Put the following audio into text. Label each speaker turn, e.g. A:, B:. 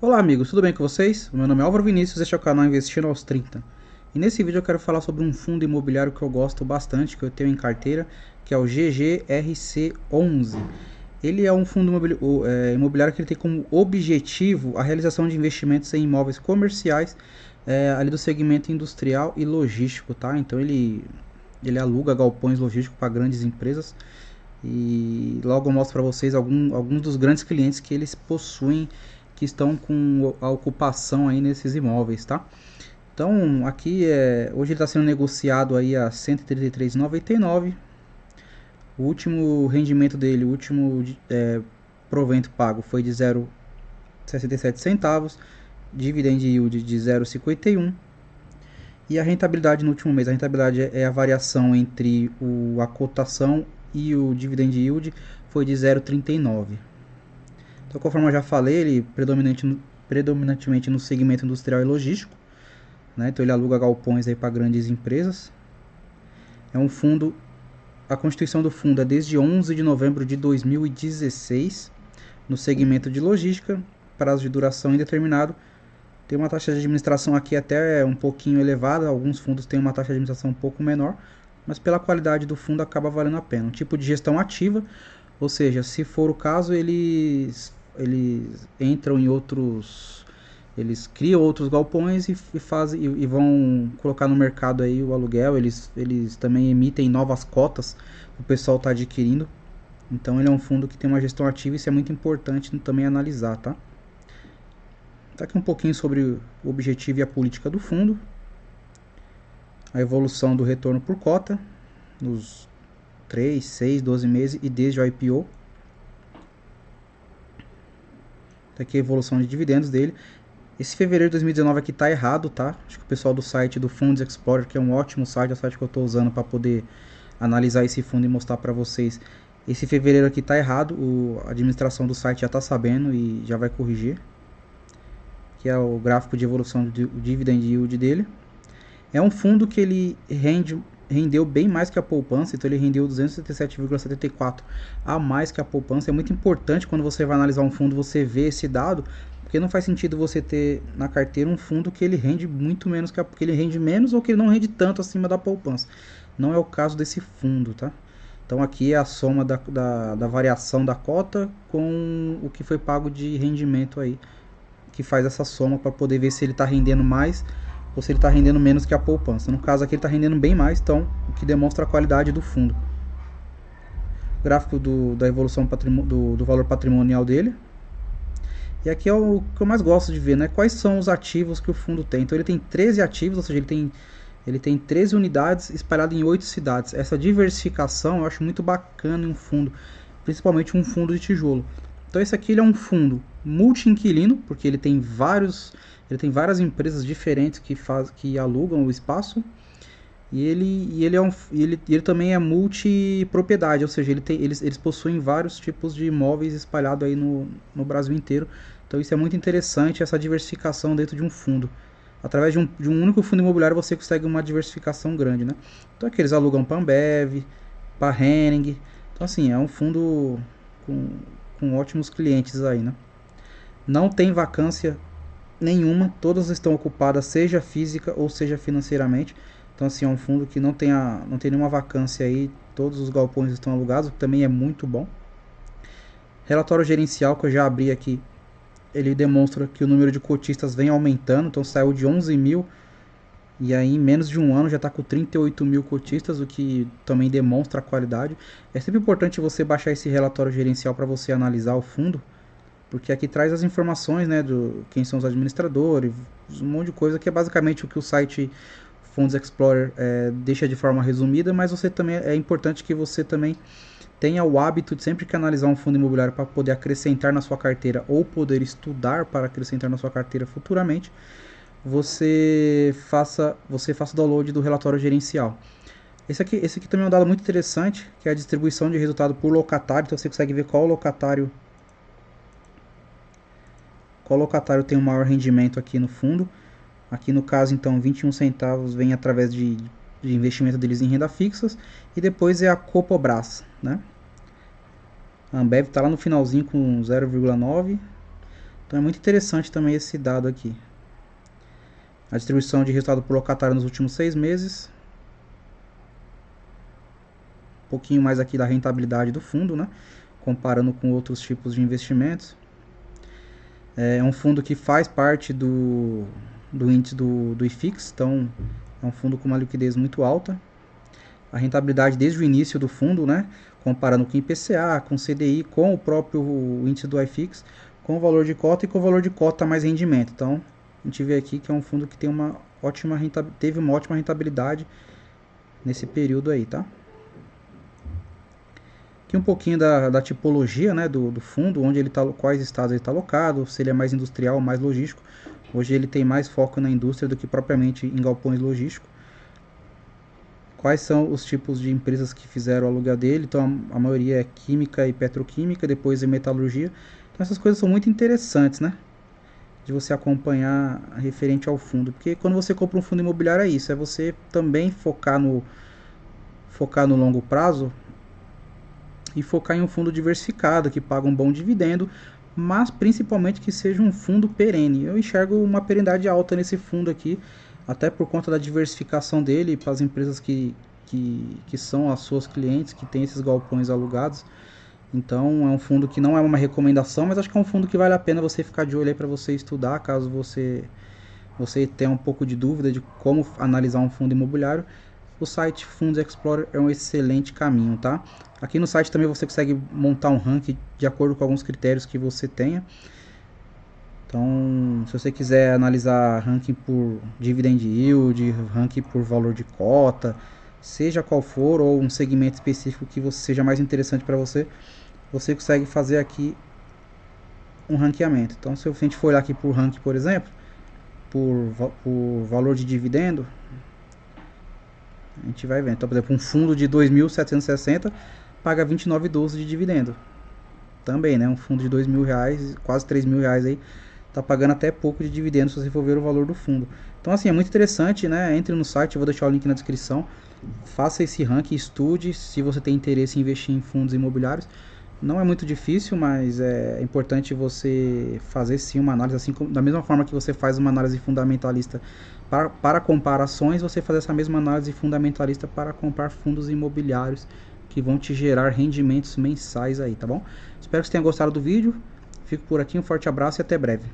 A: Olá amigos, tudo bem com vocês? Meu nome é Álvaro Vinícius, este é o canal Investindo aos 30. E nesse vídeo eu quero falar sobre um fundo imobiliário que eu gosto bastante, que eu tenho em carteira, que é o GGRC11. Ele é um fundo imobiliário que ele tem como objetivo a realização de investimentos em imóveis comerciais, ali do segmento industrial e logístico, tá? Então ele aluga galpões logísticos para grandes empresas e logo eu mostro para vocês alguns dos grandes clientes que eles possuem, que estão com a ocupação aí nesses imóveis, tá? Então aqui hoje ele está sendo negociado aí a 133,99. O último rendimento dele, o último provento pago foi de 0,67 centavos, dividend yield de 0,51. E a rentabilidade no último mês, a rentabilidade é a variação entre a cotação e o dividend yield, foi de 0,39. Então, conforme eu já falei, ele predominantemente no segmento industrial e logístico, né? Então ele aluga galpões aí para grandes empresas. É um fundo, a constituição do fundo é desde 11 de novembro de 2016, no segmento de logística, prazo de duração indeterminado. Tem uma taxa de administração aqui até um pouquinho elevada, alguns fundos têm uma taxa de administração um pouco menor, mas pela qualidade do fundo acaba valendo a pena. Um tipo de gestão ativa, ou seja, se for o caso, eles entram em outros, eles criam outros galpões e vão colocar no mercado aí o aluguel. Eles também emitem novas cotas, o pessoal está adquirindo. Então ele é um fundo que tem uma gestão ativa, e isso é muito importante também analisar, tá? Tá aqui um pouquinho sobre o objetivo e a política do fundo, a evolução do retorno por cota nos 3, 6, 12 meses e desde o IPO. Tá aqui a evolução de dividendos dele. Esse fevereiro de 2019 aqui tá errado, tá? Acho que o pessoal do site do Funds Explorer, que é um ótimo site, é o site que eu estou usando para poder analisar esse fundo e mostrar para vocês. Esse fevereiro aqui tá errado, a administração do site já está sabendo e já vai corrigir. Que é o gráfico de evolução do dividend yield dele. É um fundo que ele rendeu bem mais que a poupança, então ele rendeu 277,74 a mais que a poupança. É muito importante quando você vai analisar um fundo você ver esse dado, porque não faz sentido você ter na carteira um fundo que ele rende muito menos, que ele rende menos ou que ele não rende tanto acima da poupança. Não é o caso desse fundo, tá? Então aqui é a soma da variação da cota com o que foi pago de rendimento aí, que faz essa soma para poder ver se ele está rendendo mais ou se ele está rendendo menos que a poupança. No caso aqui ele está rendendo bem mais, então o que demonstra a qualidade do fundo. Gráfico da evolução do valor patrimonial dele. E aqui é o que eu mais gosto de ver, né? Quais são os ativos que o fundo tem. Então ele tem 13 ativos, ou seja, ele tem 13 unidades espalhadas em 8 cidades. Essa diversificação eu acho muito bacana em um fundo, principalmente um fundo de tijolo. Então esse aqui ele é um fundo multi-inquilino, porque ele tem várias empresas diferentes que alugam o espaço. Ele também é multipropriedade, ou seja, eles possuem vários tipos de imóveis espalhados aí no Brasil inteiro. Então isso é muito interessante, essa diversificação dentro de um fundo. Através de um único fundo imobiliário você consegue uma diversificação grande, né? Então aqui eles alugam para Ambev, para Henning. Então assim, é um fundo com ótimos clientes aí, né? Não tem vacância nenhuma, todas estão ocupadas, seja física ou seja financeiramente. Então assim, é um fundo que não tem nenhuma vacância aí, todos os galpões estão alugados, o que também é muito bom. Relatório gerencial que eu já abri aqui, ele demonstra que o número de cotistas vem aumentando, então saiu de 11 mil e aí em menos de um ano já está com 38 mil cotistas, o que também demonstra a qualidade. É sempre importante você baixar esse relatório gerencial para você analisar o fundo, porque aqui traz as informações, né, do quem são os administradores, um monte de coisa, que é basicamente o que o site Funds Explorer deixa de forma resumida, mas você também é importante que você também tenha o hábito de sempre que analisar um fundo imobiliário para poder acrescentar na sua carteira ou poder estudar para acrescentar na sua carteira futuramente, você faça o download do relatório gerencial. Esse aqui também é um dado muito interessante, que é a distribuição de resultado por locatário. Então você consegue ver qual locatário tem o maior rendimento aqui no fundo. Aqui no caso então 21 centavos vem através de investimento deles em renda fixas, e depois é a Copobras, né? A Ambev está lá no finalzinho com 0,9. Então é muito interessante também esse dado aqui. A distribuição de resultado por locatário nos últimos 6 meses. Um pouquinho mais aqui da rentabilidade do fundo, né? Comparando com outros tipos de investimentos. É um fundo que faz parte do índice do IFIX, então é um fundo com uma liquidez muito alta. A rentabilidade desde o início do fundo, né? Comparando com o IPCA, com o CDI, com o próprio índice do IFIX, com o valor de cota e com o valor de cota mais rendimento. Então, a gente vê aqui que é um fundo que tem teve uma ótima rentabilidade nesse período aí, tá? Aqui um pouquinho da tipologia, né, do fundo, onde ele tá, quais estados ele está alocado, se ele é mais industrial ou mais logístico. Hoje ele tem mais foco na indústria do que propriamente em galpões logísticos. Quais são os tipos de empresas que fizeram o aluguel dele? Então a maioria é química e petroquímica, depois é metalurgia. Então essas coisas são muito interessantes, né? De você acompanhar referente ao fundo. Porque quando você compra um fundo imobiliário é isso, é você também focar no longo prazo e focar em um fundo diversificado, que paga um bom dividendo, mas principalmente que seja um fundo perene. Eu enxergo uma perenidade alta nesse fundo aqui, até por conta da diversificação dele para as empresas que são as suas clientes, que tem esses galpões alugados. Então é um fundo que não é uma recomendação, mas acho que é um fundo que vale a pena você ficar de olho aí para você estudar, caso você tenha um pouco de dúvida de como analisar um fundo imobiliário. O site Fundos Explorer é um excelente caminho, tá? Aqui no site também você consegue montar um ranking de acordo com alguns critérios que você tenha. Então, se você quiser analisar ranking por dividend yield, ranking por valor de cota, seja qual for, ou um segmento específico que seja mais interessante para você, você consegue fazer aqui um ranqueamento. Então, se a gente for olhar aqui por ranking, por exemplo, por valor de dividendo, a gente vai ver. Então, por exemplo, um fundo de 2.760 paga 29,12 de dividendo. Também, né? Um fundo de R$2.000, quase R$3.000 aí, tá pagando até pouco de dividendo se você for ver o valor do fundo. Então, assim, é muito interessante, né? Entre no site, eu vou deixar o link na descrição. Faça esse ranking, estude se você tem interesse em investir em fundos imobiliários. Não é muito difícil, mas é importante você fazer sim uma análise, assim como, da mesma forma que você faz uma análise fundamentalista para comprar ações, você faz essa mesma análise fundamentalista para comprar fundos imobiliários que vão te gerar rendimentos mensais aí, tá bom? Espero que você tenha gostado do vídeo. Fico por aqui, um forte abraço e até breve.